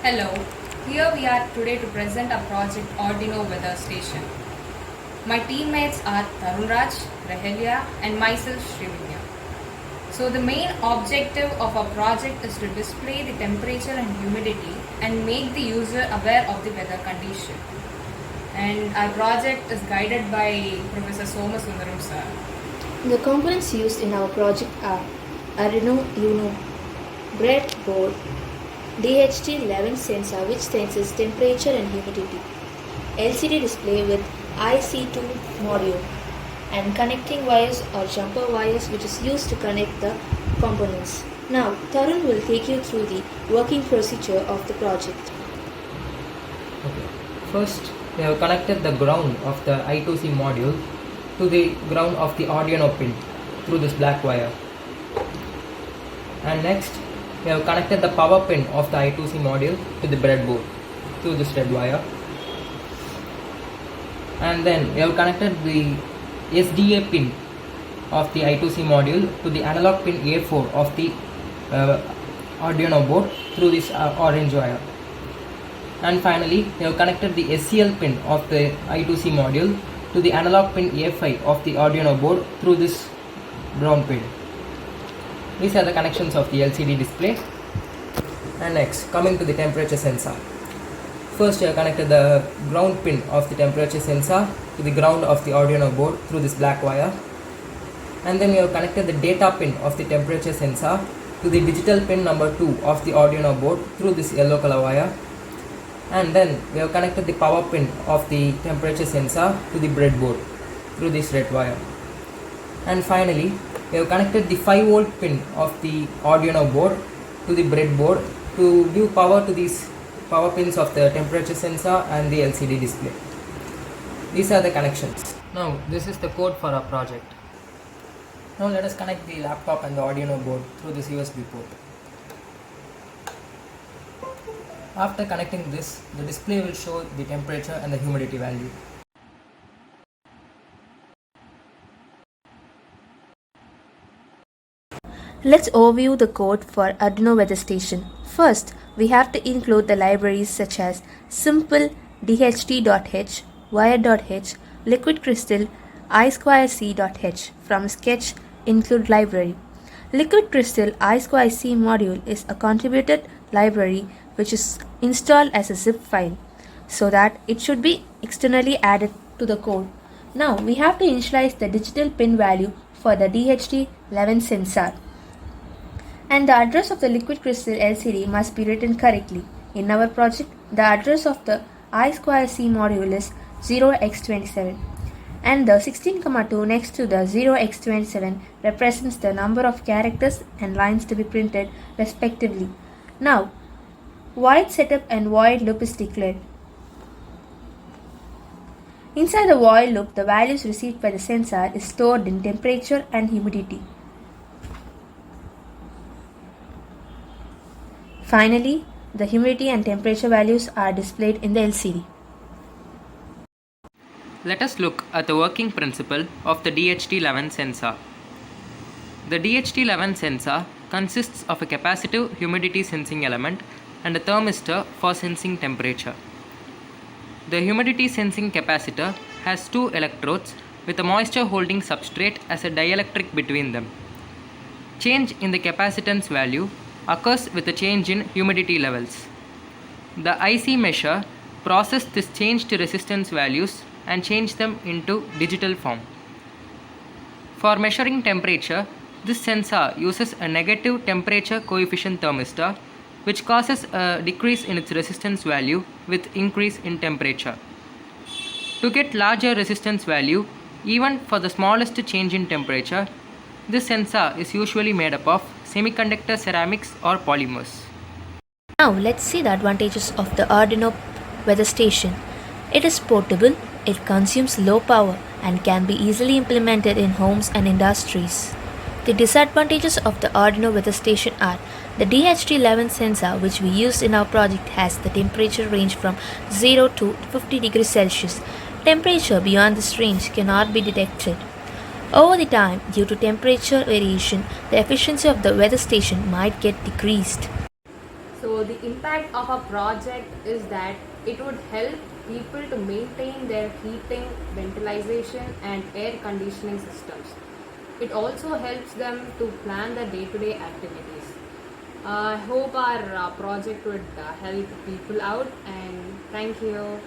Hello, here we are today to present our project Arduino Weather Station. My teammates are Tarun Raj, Rahelia and myself Srivinya. So the main objective of our project is to display the temperature and humidity and make the user aware of the weather condition. And our project is guided by Professor Somasundaram sir. The components used in our project are Arduino Uno, breadboard, DHT11 sensor which senses temperature and humidity, LCD display with IC2 module, and connecting wires or jumper wires which is used to connect the components. Now, Tarun will take you through the working procedure of the project. Okay. First, we have connected the ground of the I2C module to the ground of the Arduino pin through this black wire. And next, we have connected the power pin of the I2C module to the breadboard through this red wire. And then we have connected the SDA pin of the I2C module to the analog pin A4 of the Arduino board through this orange wire. And finally, we have connected the SCL pin of the I2C module to the analog pin A5 of the Arduino board through this brown pin. These are the connections of the LCD display. And next, coming to the temperature sensor. First, we have connected the ground pin of the temperature sensor to the ground of the Arduino board through this black wire. And then we have connected the data pin of the temperature sensor to the digital pin number 2 of the Arduino board through this yellow color wire. And then we have connected the power pin of the temperature sensor to the breadboard through this red wire. And finally, we have connected the 5-volt pin of the Arduino board to the breadboard to give power to these power pins of the temperature sensor and the LCD display. These are the connections. Now, this is the code for our project. Now let us connect the laptop and the Arduino board through this USB port. After connecting this, the display will show the temperature and the humidity value. Let's overview the code for Arduino Weather Station. First, we have to include the libraries such as simple dht.h, wire.h, liquid crystal, I2C.h from sketch include library. Liquid crystal I2C module is a contributed library which is installed as a zip file so that it should be externally added to the code. Now we have to initialize the digital pin value for the DHT11 sensor. And the address of the liquid crystal LCD must be written correctly. In our project, the address of the I2C module is 0x27 and the 16,2 next to the 0x27 represents the number of characters and lines to be printed respectively. Now, void setup and void loop is declared. Inside the void loop, the values received by the sensor is stored in temperature and humidity. Finally, the humidity and temperature values are displayed in the LCD. Let us look at the working principle of the DHT11 sensor. The DHT11 sensor consists of a capacitive humidity sensing element and a thermistor for sensing temperature. The humidity sensing capacitor has two electrodes with a moisture holding substrate as a dielectric between them. Change in the capacitance value occurs with a change in humidity levels. The IC measure processes this change to resistance values and change them into digital form. For measuring temperature, this sensor uses a negative temperature coefficient thermistor which causes a decrease in its resistance value with increase in temperature. To get larger resistance value, even for the smallest change in temperature, this sensor is usually made up of semiconductor ceramics or polymers. Now let's see the advantages of the Arduino Weather Station. It is portable, it consumes low power and can be easily implemented in homes and industries. The disadvantages of the Arduino Weather Station are the DHT11 sensor which we used in our project has the temperature range from 0 to 50 degrees Celsius. Temperature beyond this range cannot be detected. Over the time, due to temperature variation, the efficiency of the weather station might get decreased. So So the impact of a project is that it would help people to maintain their heating, ventilation and air conditioning systems. It also helps them to plan their day-to-day activities. I hope our project would help people out, and thank you.